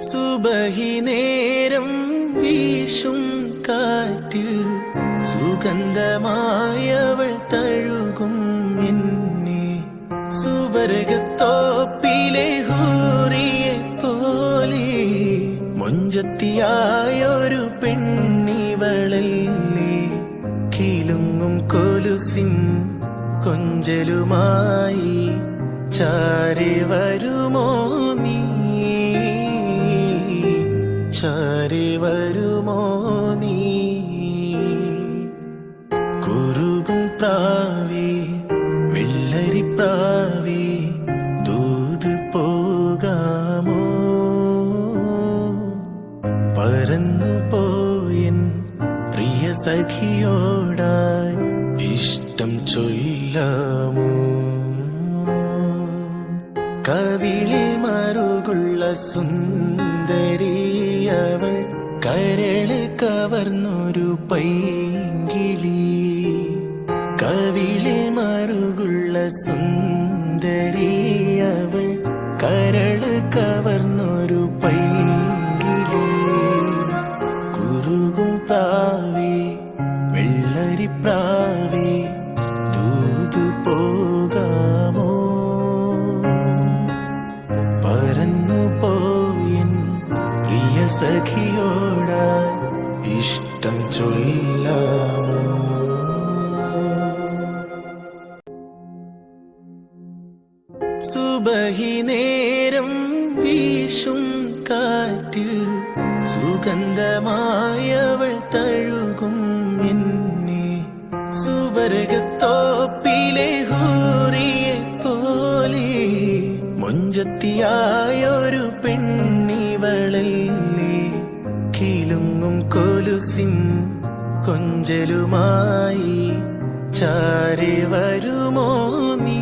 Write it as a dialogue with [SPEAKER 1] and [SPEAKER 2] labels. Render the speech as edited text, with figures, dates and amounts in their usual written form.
[SPEAKER 1] സുബഹി നേരം വീശും കാറ്റിൽ സുഗന്ധമായവൾ തഴുകും എന്നെ. സുവർഗത്തോപ്പിലെ ഹൂറിയെ പോലെ മൊഞ്ചത്തിയായൊരു പെണ്ണിവളല്ലേ. കിലുങ്ങും കൊലുസിൻ കൊഞ്ചലുമായി ചാരി വരുമോ നീ, ചാരി വരുമോ നീ. കുറുകും പ്രാവേ വെള്ളരിപ്രാവേ ദൂത് പോകാമോ. പറന്നു പോയൻ പ്രിയ സഖിയോടായി ഇഷ്ടം ചൊല്ലാമോ. കവിളിൽ മറുകുള്ള സുന്ദരിയവൾ കരള് കവർന്നൊരു പൈങ്കിളി. കവിളിൽ മറുകുള്ള സുന്ദരിയവൾ കരള് കവർന്നൊരു പൈങ്കിളി. കുറുകും പ്രാവേ വെള്ളരിപ്രാവേ ദൂത് പോകാമോ. പറന്നു പോയിൻ പ്രിയ സഖിയോടായി ഇഷ്ടം ചൊല്ലാമോ. സുബഹി നേരം വീശും കാറ്റിൽ സുഗന്ധമായവൾ തഴുകും എന്നെ. സുവർഗത്തോപ്പിലെ ഹൂറിയെ പോലെ മൊഞ്ചത്തിയായൊരു പെണ്ണിവളല്ലേ. കിലുങ്ങും കൊലുസിൻ കൊഞ്ചലുമായി ചാരി വരുമോ നീ,